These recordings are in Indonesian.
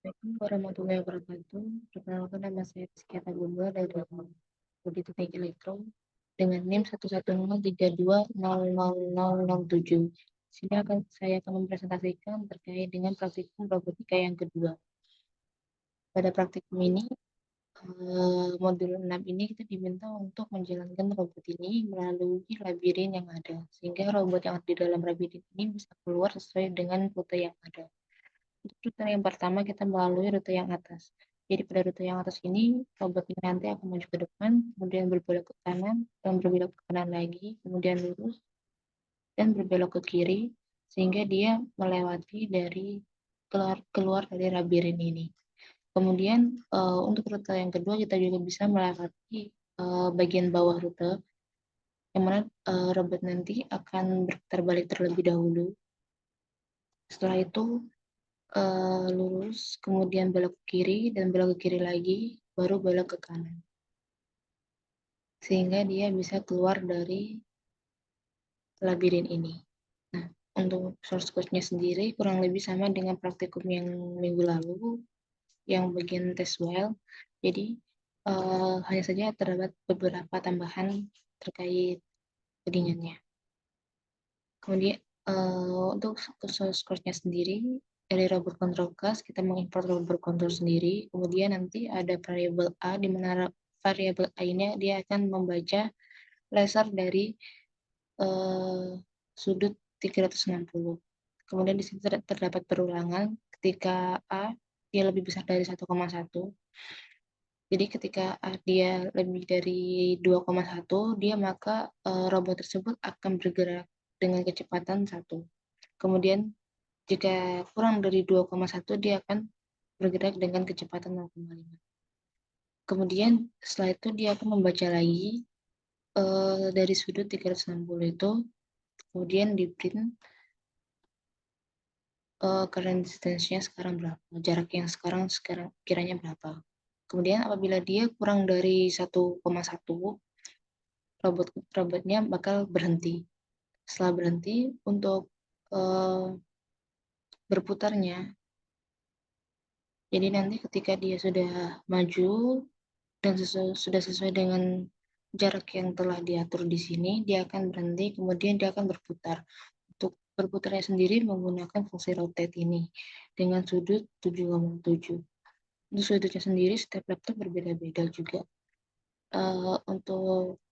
Assalamualaikum warahmatullahi wabarakatuh. Perkenalkan nama saya Rizky Atagunda dari Prodi Teknik Elektro dengan NIM 11032000007. Sini saya akan mempresentasikan terkait dengan praktikum robotika yang kedua. Pada praktikum ini, modul 6 ini kita diminta untuk menjalankan robot ini melalui labirin yang ada, sehingga robot yang ada di dalam labirin ini bisa keluar sesuai dengan rute yang ada. Untuk rute yang pertama kita melalui rute yang atas. Jadi pada rute yang atas ini, robot ini nanti akan maju ke depan, kemudian berbelok ke kanan, dan berbelok ke kanan lagi, kemudian lurus, dan berbelok ke kiri, sehingga dia melewati dari keluar dari labirin ini. Kemudian untuk rute yang kedua kita juga bisa melewati bagian bawah rute, yang mana robot nanti akan berputar balik terlebih dahulu. Setelah itu lurus, kemudian belok ke kiri, dan belok ke kiri lagi, baru belok ke kanan. Sehingga dia bisa keluar dari labirin ini. Nah, untuk source code-nya sendiri kurang lebih sama dengan praktikum yang minggu lalu, yang bagian test while. Jadi, hanya saja terdapat beberapa tambahan terkait codingannya. Kemudian, untuk source code-nya sendiri, dari robot control class kita mengimport robot control sendiri, kemudian nanti ada variable A, di mana variable A ini dia akan membaca laser dari sudut 360. Kemudian di sini terdapat perulangan ketika A dia lebih besar dari 1,1. Jadi ketika A dia lebih dari 2,1, dia maka robot tersebut akan bergerak dengan kecepatan 1. Kemudian jika kurang dari 2,1, dia akan bergerak dengan kecepatan 0,5. Kemudian setelah itu dia akan membaca lagi dari sudut 360 itu, kemudian di print current distance-nya sekarang berapa, jarak yang sekarang kiranya berapa. Kemudian apabila dia kurang dari 1,1, robotnya bakal berhenti. Setelah berhenti, untuk berputarnya, jadi nanti ketika dia sudah maju dan sudah sesuai dengan jarak yang telah diatur di sini, dia akan berhenti, kemudian dia akan berputar. Untuk berputarnya sendiri menggunakan fungsi rotate ini dengan sudut 7,7. Untuk sudutnya sendiri setiap laptop berbeda-beda juga. Untuk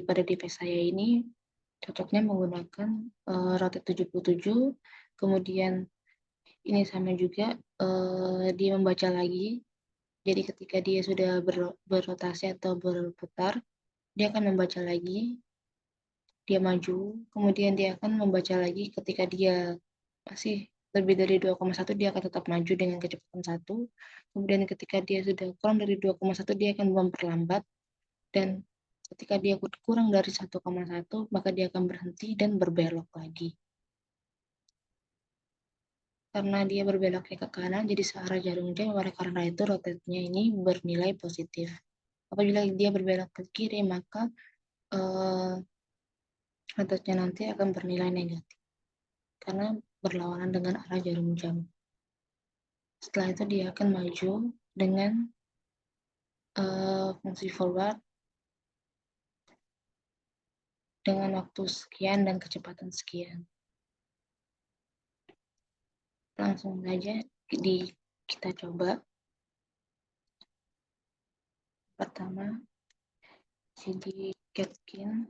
pada device saya ini cocoknya menggunakan rotate 77, kemudian ini sama juga dia membaca lagi. Jadi ketika dia sudah berrotasi atau berputar, dia akan membaca lagi, dia maju, kemudian dia akan membaca lagi ketika dia masih lebih dari 2,1, dia akan tetap maju dengan kecepatan 1. Kemudian ketika dia sudah kurang dari 2,1, dia akan memperlambat, dan ketika dia kurang dari 1,1, maka dia akan berhenti dan berbelok lagi. Karena dia berbeloknya ke kanan, jadi searah jarum jam, oleh karena itu rotate-nya ini bernilai positif. Apabila dia berbelok ke kiri, maka rotate-nya nanti akan bernilai negatif, karena berlawanan dengan arah jarum jam. Setelah itu dia akan maju dengan fungsi forward dengan waktu sekian dan kecepatan sekian. Langsung saja kita coba. Pertama, cd catkin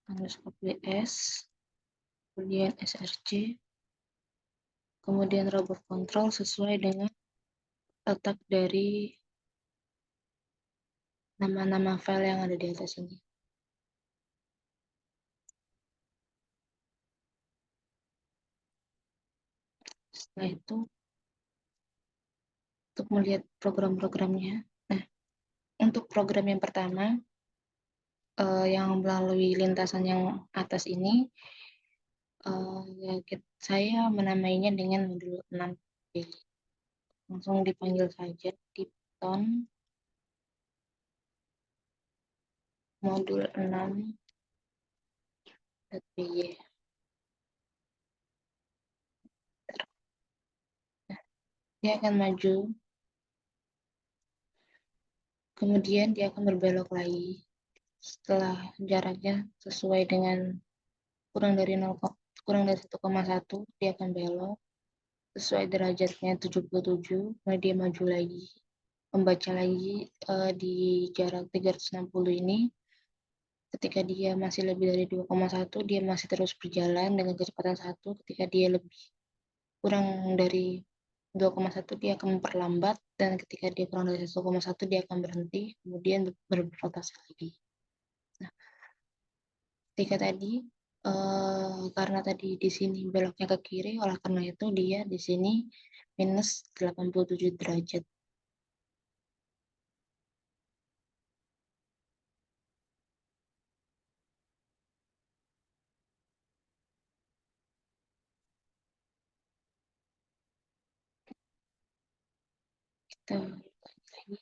_ws, kemudian src, kemudian robot control sesuai dengan letak dari nama-nama file yang ada di atas ini. Setelah itu, untuk melihat program-programnya, nah, untuk program yang pertama, yang melalui lintasan yang atas ini, saya menamainya dengan modul 6. Langsung dipanggil saja di Python modul 6.py. Dia akan maju, kemudian dia akan berbelok lagi. Setelah jaraknya sesuai dengan kurang dari 0, kurang dari 1,1, dia akan belok. Sesuai derajatnya 77, kemudian dia maju lagi. Membaca lagi di jarak 360 ini, ketika dia masih lebih dari 2,1, dia masih terus berjalan dengan kecepatan 1. Ketika dia lebih kurang dari 2,1, dia akan memperlambat, dan ketika dia kurang dari 1,1, dia akan berhenti, kemudian berrotasi lagi. Nah, ketika tadi karena tadi di sini beloknya ke kiri, oleh karena itu dia di sini minus 87 derajat. Kita lagi.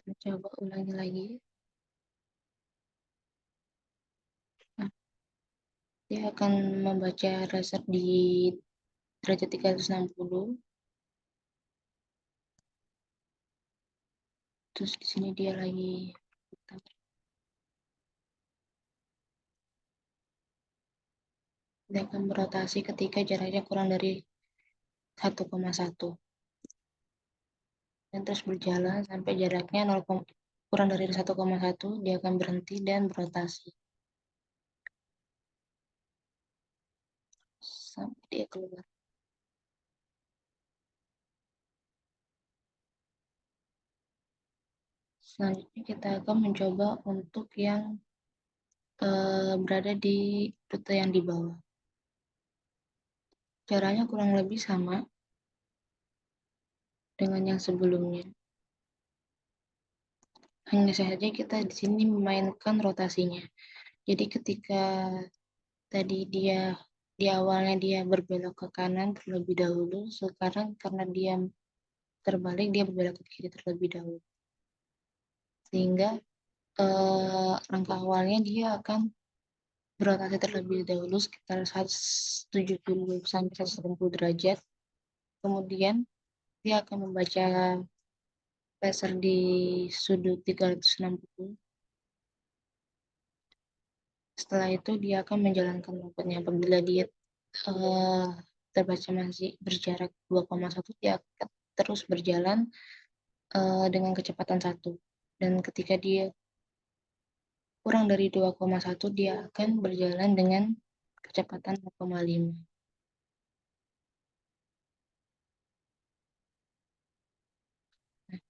Kita coba ulangi lagi. Nah, dia akan membaca laser di derajat 360. Terus di sini dia lagi putar. Dia akan berotasi ketika jaraknya kurang dari 1,1. Dan terus berjalan sampai jaraknya 0, kurang dari 1,1, dia akan berhenti dan berotasi sampai dia keluar. Selanjutnya kita akan mencoba untuk yang berada di rute yang di bawah. Caranya kurang lebih sama dengan yang sebelumnya. Hanya saja kita di sini memainkan rotasinya. Jadi ketika tadi dia di awalnya dia berbelok ke kanan terlebih dahulu, sekarang karena dia terbalik dia berbelok ke kiri terlebih dahulu. Sehingga langkah awalnya dia akan berotasi terlebih dahulu sekitar 170 sampai 180 derajat. Kemudian dia akan membaca laser di sudut 360. Setelah itu dia akan menjalankan robotnya. Apabila dia uh, terbaca masih berjarak 2,1, dia akan terus berjalan dengan kecepatan 1. Dan ketika dia kurang dari 2,1, dia akan berjalan dengan kecepatan 0,5. Nah,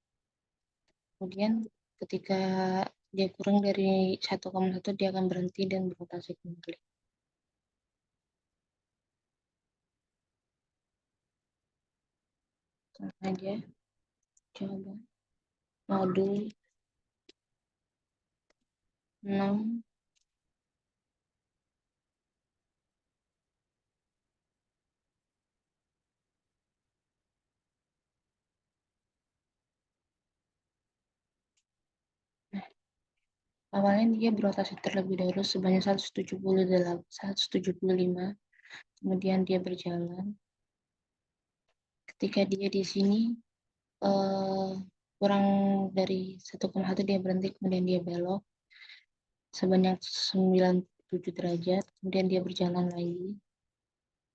kemudian ketika dia kurang dari 1,1, dia akan berhenti dan berotasi kembali. Langsung aja coba modul 6. Nah, Awalnya dia berotasi terlebih dahulu sebanyak 175, kemudian dia berjalan. Ketika dia di sini kurang dari 1,1 dia berhenti, kemudian dia belok sebanyak 97 derajat, kemudian dia berjalan lagi.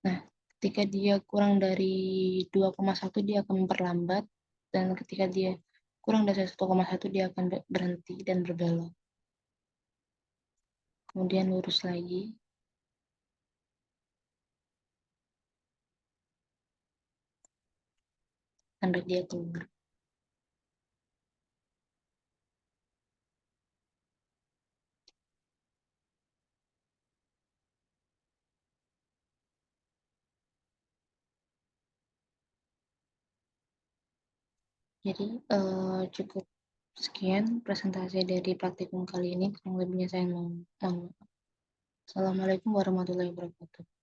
Nah, ketika dia kurang dari 2,1 dia akan memperlambat, dan ketika dia kurang dari 1,1 dia akan berhenti dan berbelok. Kemudian lurus lagi. Tanda dia keluar. Jadi cukup sekian presentasi dari praktikum kali ini. Kurang lebihnya saya mohon maaf. Assalamualaikum warahmatullahi wabarakatuh.